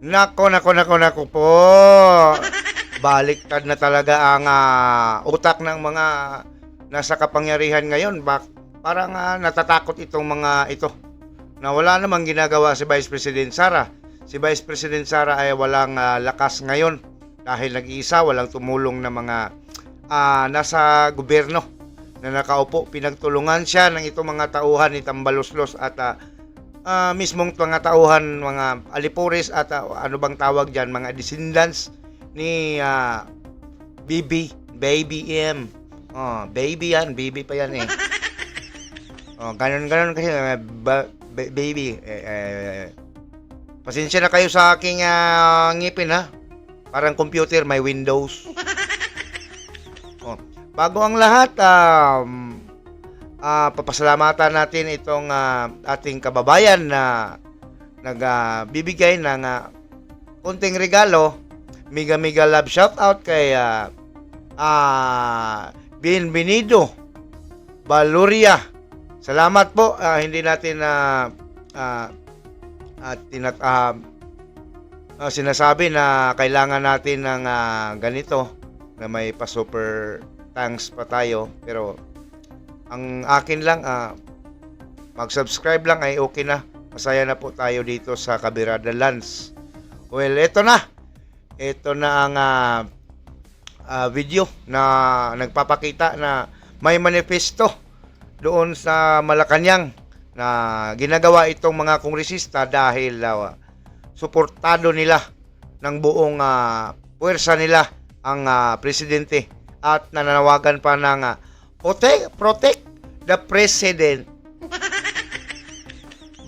Nako po. Baliktad na talaga ang utak ng mga nasa kapangyarihan ngayon. Parang natatakot itong mga ito na wala namang ginagawa si Vice President Sara. Si Vice President Sara ay walang lakas ngayon dahil nag-iisa, walang tumulong na mga nasa gobyerno na nakaupo. Pinagtulungan siya ng itong mga tauhan ni Tambaloslos at mismong mga tauhan, mga alipuris at ano bang tawag dyan, mga descendants ni Baby M. Baby yan, baby pa yan eh. Ganon kasi baby. Pasensya na kayo sa aking ngipin ha. Parang computer, may Windows. Bago ang lahat, papasalamatan natin itong ating kababayan na nagbibigay ng konting regalo. Mega love shoutout kay Bienvenido Valoria. Salamat po. Hindi natin sinasabi na kailangan natin ng ganito na may pa-super thanks pa tayo. Pero ang akin lang, mag-subscribe lang ay okay na. Masaya na po tayo dito sa Kabirada Lands. Well, ito na. Ito na ang video na nagpapakita na may manifesto doon sa Malacanang na ginagawa itong mga kongresista dahil suportado nila ng buong puwersa nila ang presidente at nananawagan pa ng protect the president.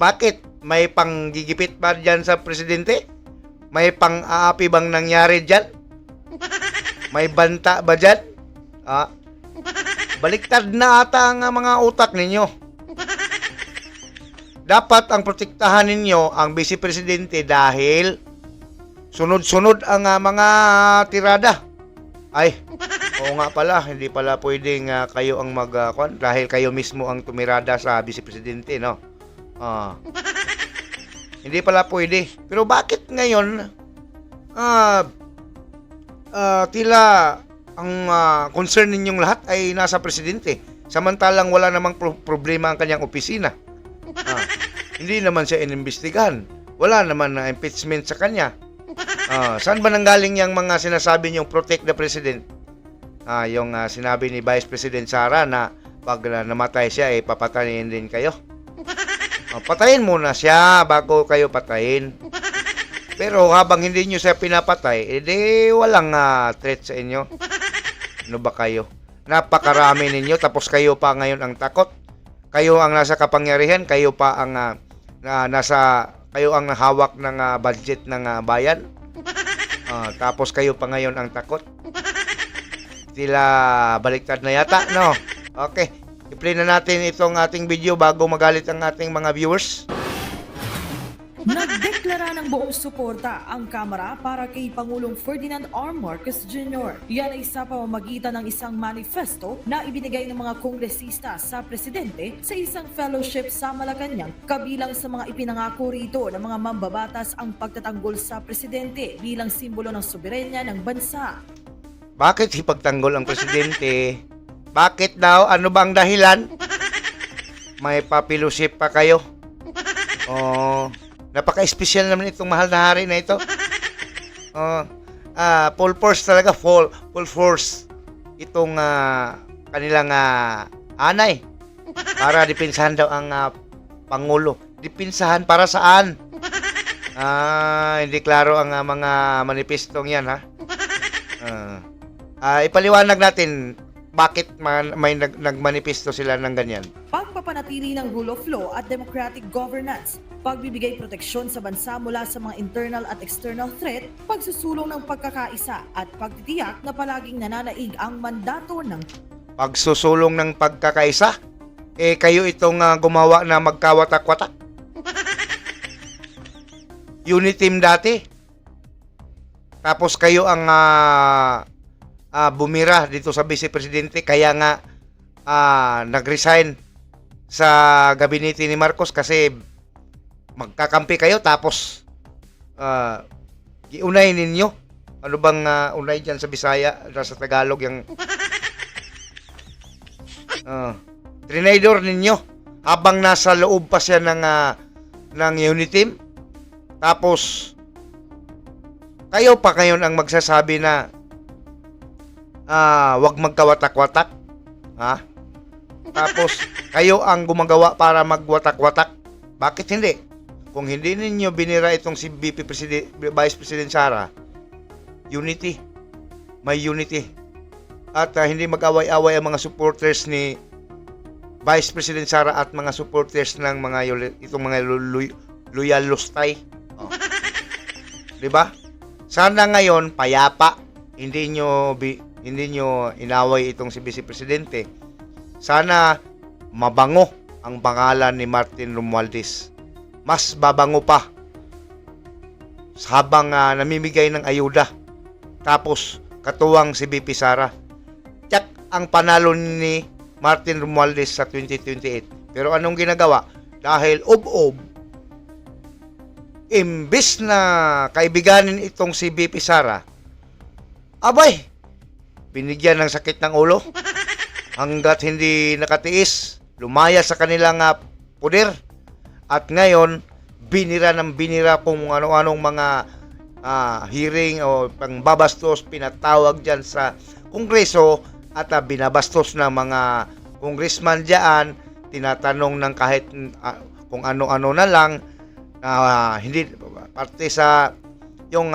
Bakit? May panggigipit ba dyan sa presidente? May pang-aapi bang nangyari dyan? May banta ba dyan? Baliktad na ata ang mga utak ninyo. Dapat ang protektahan ninyo ang vice presidente dahil sunod-sunod ang mga tirada. Ay, oo nga pala, hindi pala pwedeng kayo ang dahil kayo mismo ang tumirada sa vice presidente, no? Hindi pala pwede. Pero bakit ngayon tila ang concern ninyong lahat ay nasa presidente samantalang wala namang problema ang kanyang opisina? Hindi naman siya inimbestigahan. Wala naman na impeachment sa kanya. Saan ba nanggaling yung mga sinasabi niyong protect the president? Yung sinabi ni Vice President Sara na pag namatay siya ay papatayin din kayo. Patayin muna siya bago kayo patayin. Pero habang hindi nyo siya pinapatay, edi walang threat sa inyo. Ano ba kayo? Napakarami ninyo tapos kayo pa ngayon ang takot. Kayo ang nasa kapangyarihan, kayo pa ang kayo ang hawak ng budget ng bayan. Tapos kayo pa ngayon ang takot. Sila baliktad na yata, no? Okay. I-play na natin itong ating video bago magalit ang ating mga viewers. Nagdeklara ng buong suporta ang Kamara para kay Pangulong Ferdinand R. Marcos Jr. Yan ay sa pamamagitan ng isang manifesto na ibinigay ng mga kongresista sa presidente sa isang fellowship sa Malacanang. Kabilang sa mga ipinangako rito ng mga mambabatas ang pagtatanggol sa presidente bilang simbolo ng soberenya ng bansa. Bakit ipagtanggol ang presidente? Bakit daw? Ano bang dahilan? May papilusip pa kayo? Napaka-espesyal naman itong mahal na hari na ito. Full force talaga, full force. Itong kanilang anay. Para dipinsahan daw ang Pangulo. Dipinsahan para saan? Hindi klaro ang mga manifestong yan, ha? Ipaliwanag natin bakit may nagmanifesto sila ng ganyan. Pagpapanatili ng rule of law at democratic governance, pagbibigay proteksyon sa bansa mula sa mga internal at external threat, pagsusulong ng pagkakaisa at pagtitiyak na palaging nananaig ang mandato ng pagsusulong ng pagkakaisa? Kayo itong gumawa na magkawatak-watak? Unit team dati? Tapos kayo ang bumira dito sa Vice Presidente, kaya nga nag-resign sa gabinete ni Marcos kasi magkakampi kayo tapos giunay ninyo. Ano bang unay dyan sa Bisaya, sa Tagalog yung trinidor ninyo habang nasa loob pa siya ng Uniteam. Tapos kayo pa ngayon ang magsasabi na wag magkawatak-watak. Ha? Tapos kayo ang gumagawa para magwatak-watak. Bakit hindi? Kung hindi ninyo binira itong si Vice President Sara, unity. May unity. At hindi mag-away-away ang mga supporters ni Vice President Sara at mga supporters ng itong mga loyal lustay. Oh. 'Di ba? Sana ngayon payapa, hindi nyo inaway itong si Vice Presidente. Sana mabango ang pangalan ni Martin Romualdez. Mas babango pa habang namimigay ng ayuda. Tapos katuwang si BP Sara. Tiyak ang panalo ni Martin Romualdez sa 2028. Pero anong ginagawa? Dahil imbis na kaibiganin itong si BP Sara, abay, binigyan ng sakit ng ulo hanggat hindi nakatiis, lumaya sa kanilang poder. At ngayon, binira kung ano-anong mga hearing o pangbabastos pinatawag dyan sa Kongreso at binabastos ng mga congressman dyan, tinatanong ng kahit kung ano-ano na lang, hindi parte sa yung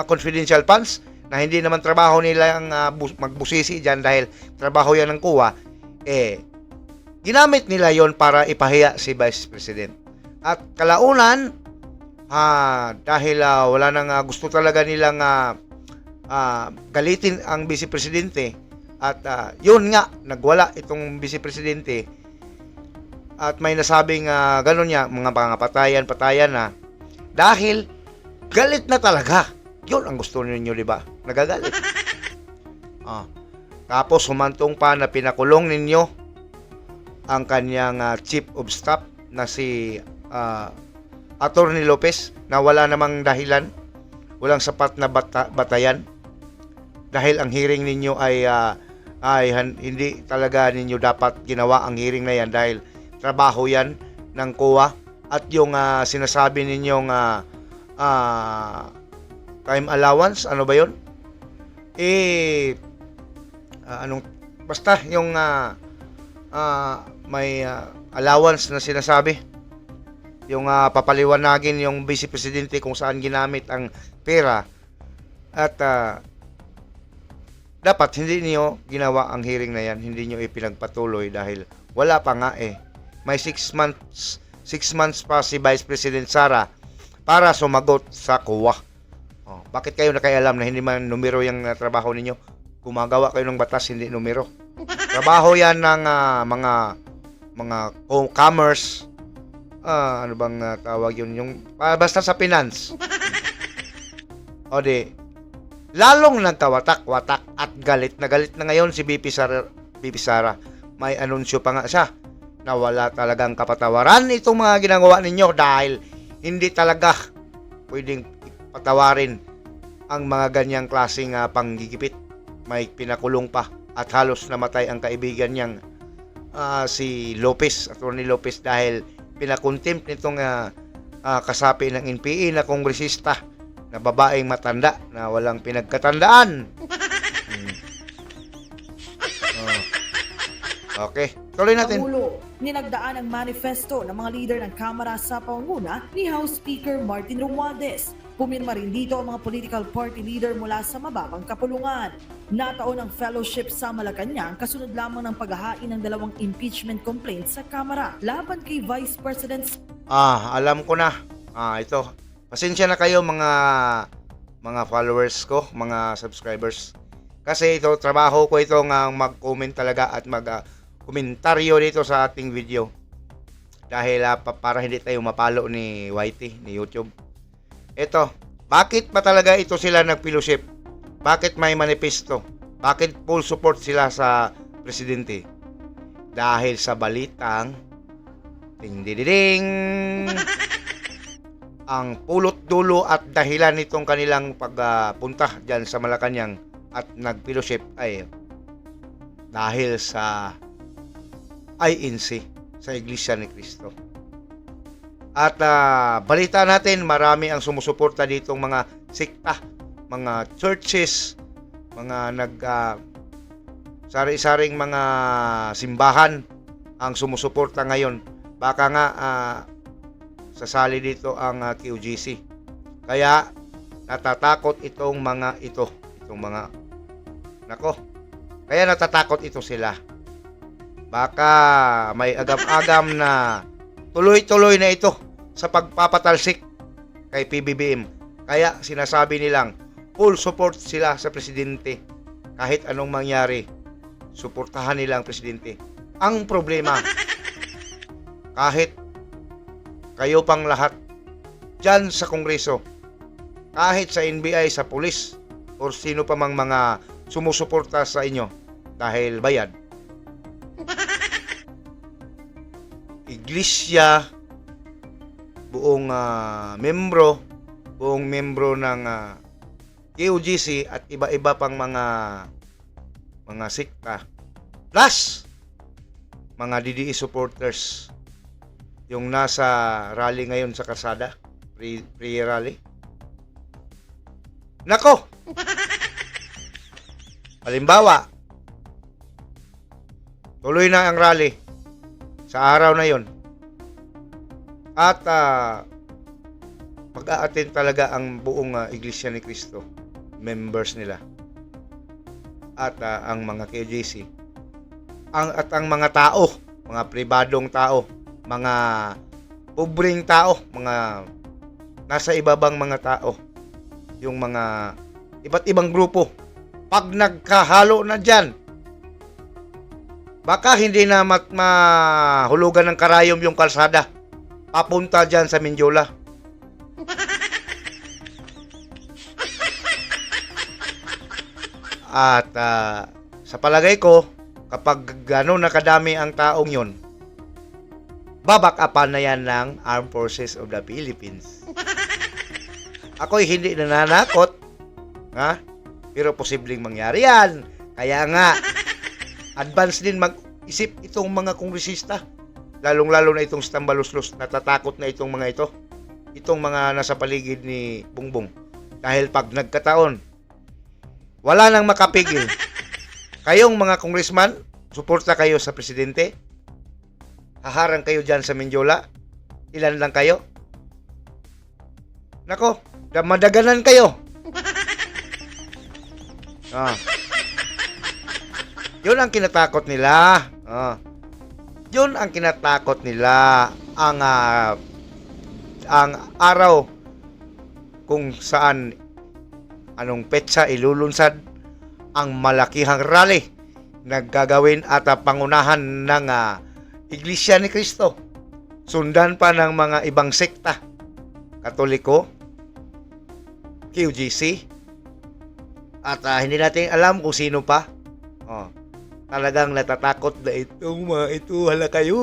confidential funds na hindi naman trabaho nila ang magbusisi dyan dahil trabaho yan ng kuwa, ginamit nila yon para ipahiya si Vice President. At kalaunan, dahil wala nang gusto talaga nilang galitin ang Vice Presidente, at yun nga, nagwala itong Vice Presidente, at may nasabing gano'n niya, mga patayan na, dahil galit na talaga. Yun ang gusto ninyo, di ba? Nagagalit. Tapos humantong pa na pinakulong ninyo ang kanyang chief of staff na si Atty. Lopez, na wala namang dahilan, walang sapat na batayan, dahil ang hearing ninyo ay hindi talaga ninyo dapat ginawa ang hearing na yan dahil trabaho yan ng COA. At yung sinasabi ninyong time allowance, ano ba yun? Basta yung may allowance na sinasabi, yung papaliwanagin yung Vice Presidente kung saan ginamit ang pera, at dapat hindi niyo ginawa ang hearing na yan, hindi niyo ipinagpatuloy dahil wala pa nga may 6 months pa si Vice President Sara para sumagot sa COA. Bakit kayo nakialam na hindi man numero yung trabaho ninyo? Gumagawa kayo ng batas, hindi numero. Trabaho yan ng mga commerce, ano bang tawag yun, yung basta sa finance. O di, lalong nagkawatak-watak at galit na ngayon si BP Sara. May anunsyo pa nga siya na wala talagang kapatawaran itong mga ginagawa ninyo dahil hindi talaga pwedeng patawarin ang mga ganyang klaseng panggigipit. May pinakulong pa at halos namatay ang kaibigan niyang si Lopez, Atty. Lopez, dahil pinakontempt nitong kasapi ng NPA na kongresista na babaeng matanda na walang pinagkatandaan. Okay, tuloy natin. Pangulo, ninagdaan ang manifesto ng mga leader ng Kamara sa pangunguna ni House Speaker Martin Romualdez. Pumirma rin dito ang mga political party leader mula sa mababang kapulungan. Nataon ang fellowship sa Malacanang kasunod lamang ng paghahain ng 2 impeachment complaints sa Kamara laban kay Vice President. Alam ko na. Ito. Pasensya na kayo mga followers ko, mga subscribers. Kasi ito, trabaho ko ito nga mag-comment talaga at mag-komentaryo dito sa ating video. Dahil para hindi tayo mapalo ni YT, ni YouTube. Ito, bakit pa talaga ito sila nag-fellowship? Bakit may manifesto? Bakit full support sila sa presidente? Dahil sa balitang ding ang pulot dulo at dahilan nitong kanilang pagpunta dyan sa Malacanang at nag-fellowship ay dahil sa INC, sa Iglesia ni Cristo. At balita natin, marami ang sumusuporta ditong mga sikta, mga churches, mga sari-saring mga simbahan ang sumusuporta ngayon. Baka nga sasali dito ang QGC. Kaya natatakot itong mga ito. Kaya natatakot ito sila. Baka may agam-agam na tuloy-tuloy na ito sa pagpapatalsik kay PBBM. Kaya sinasabi nilang full support sila sa presidente. Kahit anong mangyari, suportahan nila ang presidente. Ang problema, kahit kayo pang lahat dyan sa Kongreso, kahit sa NBI, sa pulis, o sino pa mang mga sumusuporta sa inyo dahil bayad, Iglesia, buong membro ng KOGC at iba-iba pang mga sikta, plus mga DDE supporters, yung nasa rally ngayon sa Kalsada, pre-rally. Nako! Halimbawa, tuloy na ang rally sa araw na yon. At mag-a-attend talaga ang buong Iglesia ni Cristo, members nila. At ang mga KJC. At ang mga tao, mga pribadong tao, mga pobreng tao, mga nasa ibabang mga tao, yung mga iba't ibang grupo, pag nagkahalo na dyan, baka hindi na mahulugan ng karayom yung kalsada papunta dyan sa Mindiola. At sa palagay ko, kapag gano'n nakadami ang taong yon, babakapan na yan ng Armed Forces of the Philippines. Ako'y hindi nananakot, pero posibleng mangyari yan. Kaya nga, advance din mag-isip itong mga kongresista, lalong-lalo na itong Tambaluslos, natatakot na itong mga ito, itong mga nasa paligid ni Bongbong. Dahil pag nagkataon, wala nang makapigil. Kayong mga congressman, suporta kayo sa presidente, haharang kayo dyan sa Mindiola, ilan lang kayo? Nako, madaganan kayo. Yun ang kinatakot nila. Yun ang kinatakot nila. Ang araw kung saan anong petsa ilulunsad ang malakihang rally naggagawin at pangunahan ng Iglesia ni Cristo. Sundan pa ng mga ibang sekta, Katoliko, QGC, at hindi natin alam kung sino pa. Talagang natatakot na itong mga ito. Hala kayo.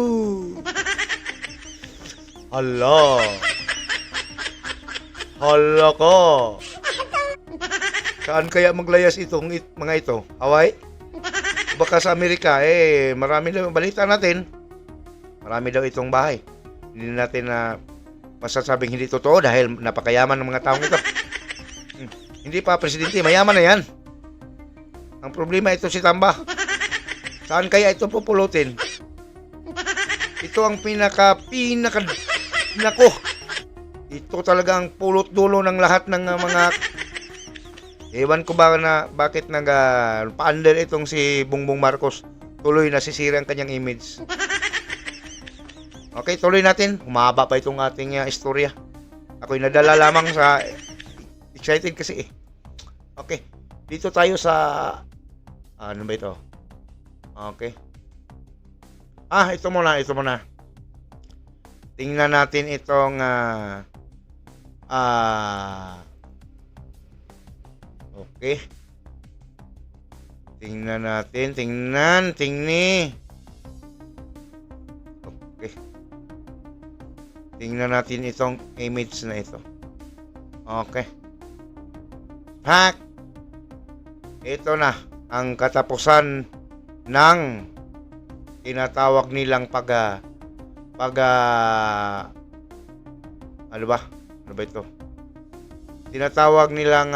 Hala ko. Saan kaya maglayas itong mga ito? Hawaii? Baka sa Amerika, marami daw balita natin. Marami daw itong bahay. Hindi natin masasabing hindi totoo dahil napakayaman ng mga taong ito. Hindi pa presidente, mayaman na yan. Ang problema ito si Tamba. Saan kaya ito pupulutin? Ito ang nako. Ito talaga ang pulot dulo ng lahat ng mga ewan ko ba na bakit paandar itong si Bongbong Marcos. Tuloy nasisira ang kanyang image. Okay, tuloy natin. Humaba pa itong ating istorya. Ako'y nadala lamang sa excited kasi Okay, dito tayo sa ano ba ito? Okay. Ito muna. Tingnan natin itong okay. Tingnan natin, tingni. Okay. Tingnan natin itong image na ito. Okay. Hack. Ito na ang katapusan ng tinatawag nilang ano ba? Ano ba ito? Tinatawag nilang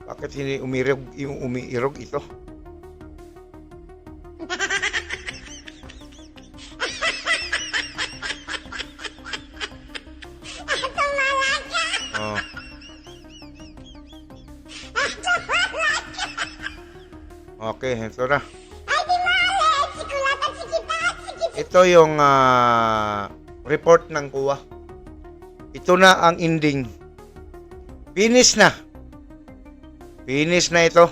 bakit hindi umiirog ito? Oh. Okay, ito na. Ito yung report ng kuwa. Ito na ang ending. Finish na. Finish na ito.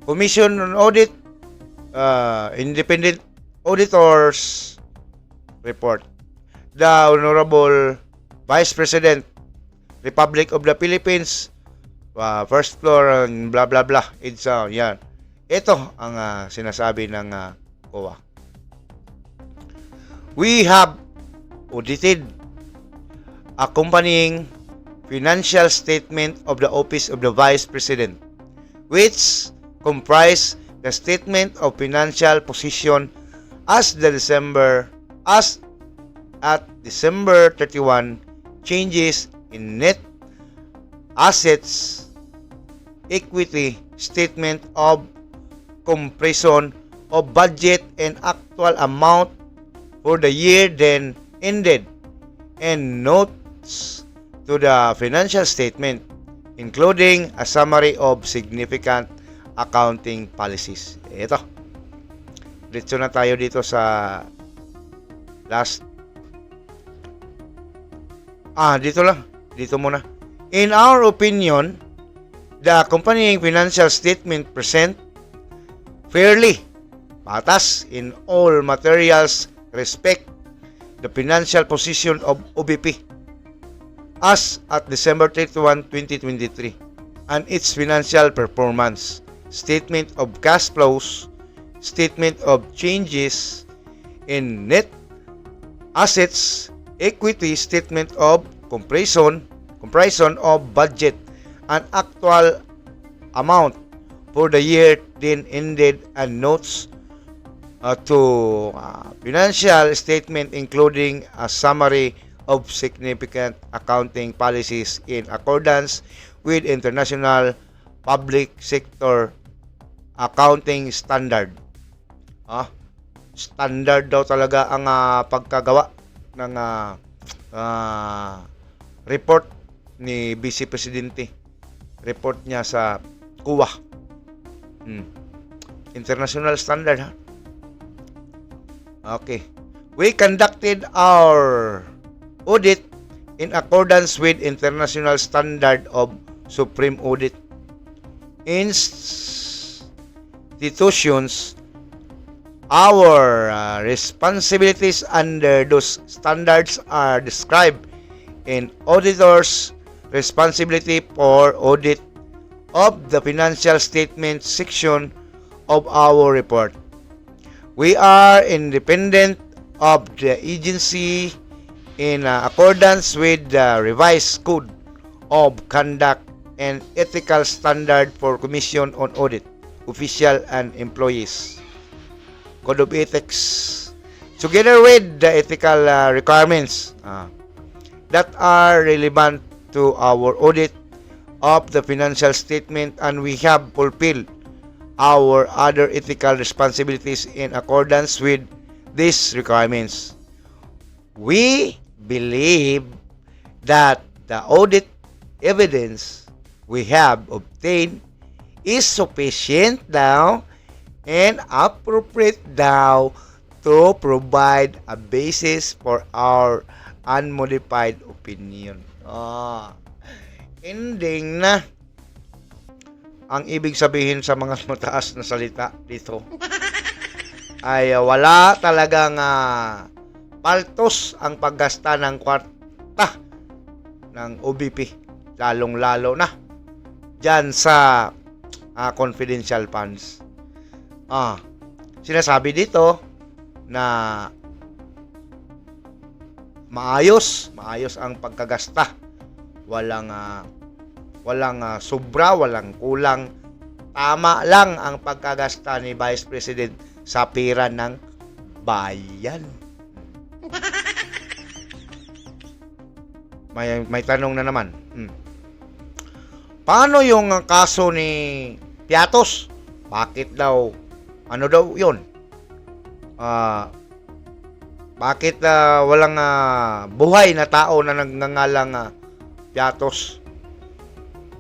Commission on Audit, Independent Auditors Report. The Honorable Vice President, Republic of the Philippines, first floor, blah blah blah. It's yan. Ito ang sinasabi ng COA. We have audited accompanying financial statement of the Office of the Vice President, which comprise the statement of financial position as at December 31, changes in net assets, equity, statement of comparison of budget and actual amount for the year then ended, and notes to the financial statement, including a summary of significant accounting policies. Ito. Dito na tayo dito sa last. Dito lang. Dito muna. In our opinion, the accompanying financial statement present fairly, patas in all materials respect the financial position of OBP as at December 31, 2023 and its financial performance, statement of cash flows, statement of changes in net assets, equity, statement of comparison of budget and actual amount for the year then ended, and notes to financial statement including a summary of significant accounting policies in accordance with international public sector accounting standard. Standard daw talaga ang pagkagawa ng report ni Vice Presidente. Report niya sa COA. International standard, ha? Okay. We conducted our audit in accordance with international standard of Supreme Audit. Institutions, our responsibilities under those standards are described in auditor's responsibility for audit of the financial statement section of our report. We are independent of the agency in accordance with the revised Code of Conduct and Ethical Standard for Commission on Audit, Official and Employees, Code of Ethics, together with the ethical requirements that are relevant to our audit of the financial statement, and we have fulfilled our other ethical responsibilities in accordance with these requirements. We believe that the audit evidence we have obtained is sufficient now and appropriate now to provide a basis for our unmodified opinion. Ending na. Ang ibig sabihin sa mga mataas na salita dito ay wala talagang paltos ang paggasta ng kwarta ng OBP, lalong-lalo na dyan sa confidential funds. Sinasabi dito na maayos ang pagkagasta. Walang sobra, walang kulang. Tama lang ang pagkagasta ni Vice President sa pera ng bayan. May tanong na naman. Paano yung kaso ni Piatos? Bakit daw? Ano daw 'yon? Bakit walang buhay na tao na nagngangalang Piatos?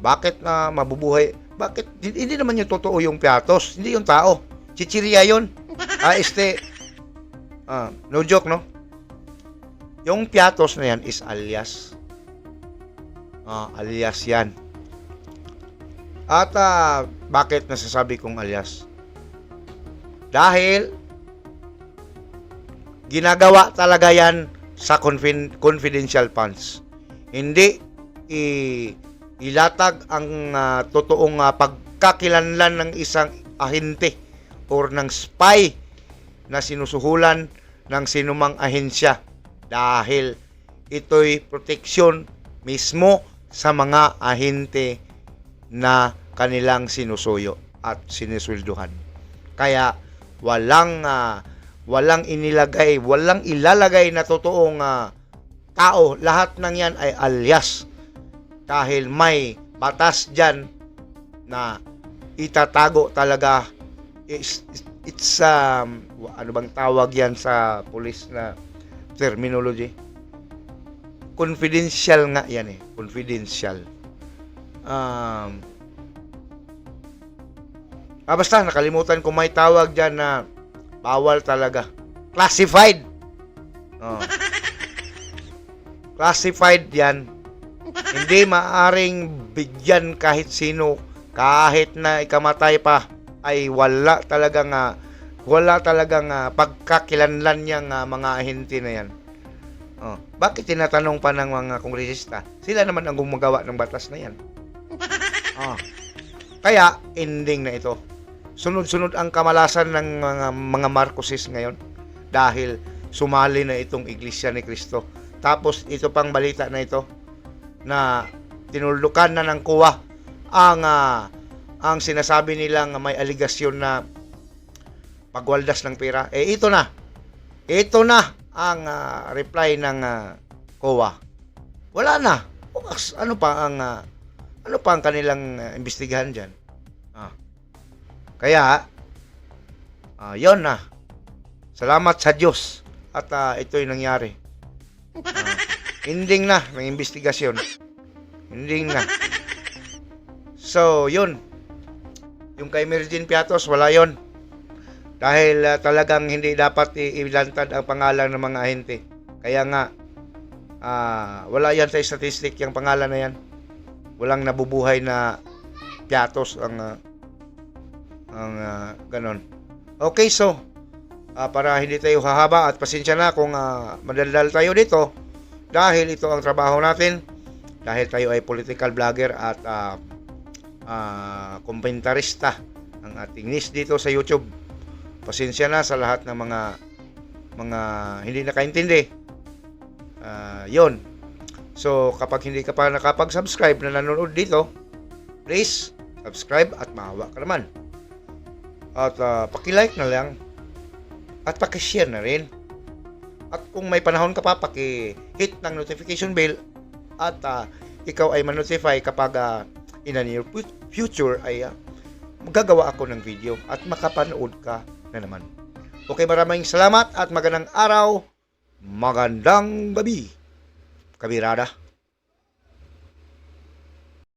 Bakit mabubuhay? Bakit hindi naman yung totoo yung Piatos, hindi yung tao. Chichirya 'yon. No joke, no? Yung Piatos na yan is alias. Alias yan. At bakit nasasabi kong alias? Dahil ginagawa talaga yan sa confidential funds. Hindi ilatag ang totoong pagkakilanlan ng isang ahente or ng spy na sinusuhulan ng sinumang ahensya, dahil ito'y proteksyon mismo sa mga ahente na kanilang sinusuyo at siniswelduhan. Kaya walang ilalagay na totoong tao. Lahat ng yan ay alias, dahil may batas dyan na itatago talaga. It's ano bang tawag yan sa police na terminology? Confidential nga yan confidential. Basta nakalimutan ko, may tawag dyan na bawal talaga. Classified. Classified yan. Hindi maaring bigyan kahit sino, kahit na ikamatay pa, ay wala talagang pagkakilanlan niyang mga ahente na yan. Bakit tinatanong pa ng mga kongresista? Sila naman ang gumagawa ng batas na yan. Kaya ending na ito. Sunod-sunod ang kamalasan ng mga Marcoses ngayon, dahil sumali na itong Iglesia ni Cristo. Tapos ito pang balita na ito na tinuldukan na ng COA ang sinasabi nilang may aligasyon na pagwaldas ng pera. Ito na ang reply ng COA. Wala na. Ano pa ang kanilang imbestigahan diyan? Kaya yon na. Salamat sa Diyos at ito'y nangyari. Ending na ng investigasyon. Ending na. So, yun. Yung kay Mergin Piatos, wala yon. Dahil talagang hindi dapat ilantad ang pangalan ng mga ahente. Kaya nga, wala yan sa statistic yung pangalan na yan. Walang nabubuhay na Piatos ang ganon. Okay, so, para hindi tayo hahaba at pasensya na kung madaldal tayo dito, dahil ito ang trabaho natin, dahil tayo ay political vlogger at komentarista ng ating news dito sa YouTube. Pasensya na sa lahat ng mga hindi nakaintindi. Yon. So, kapag hindi ka pa nakapag-subscribe na nanonood dito, please subscribe at maawa ka naman. At paki-like na lang at paki-share na rin. At kung may panahon ka pa, paki-hit ng notification bell at ikaw ay ma-notify kapag in the near future ay magagawa ako ng video at makapanood ka na naman. Okay, maraming salamat at magandang araw, magandang gabi, kabirada.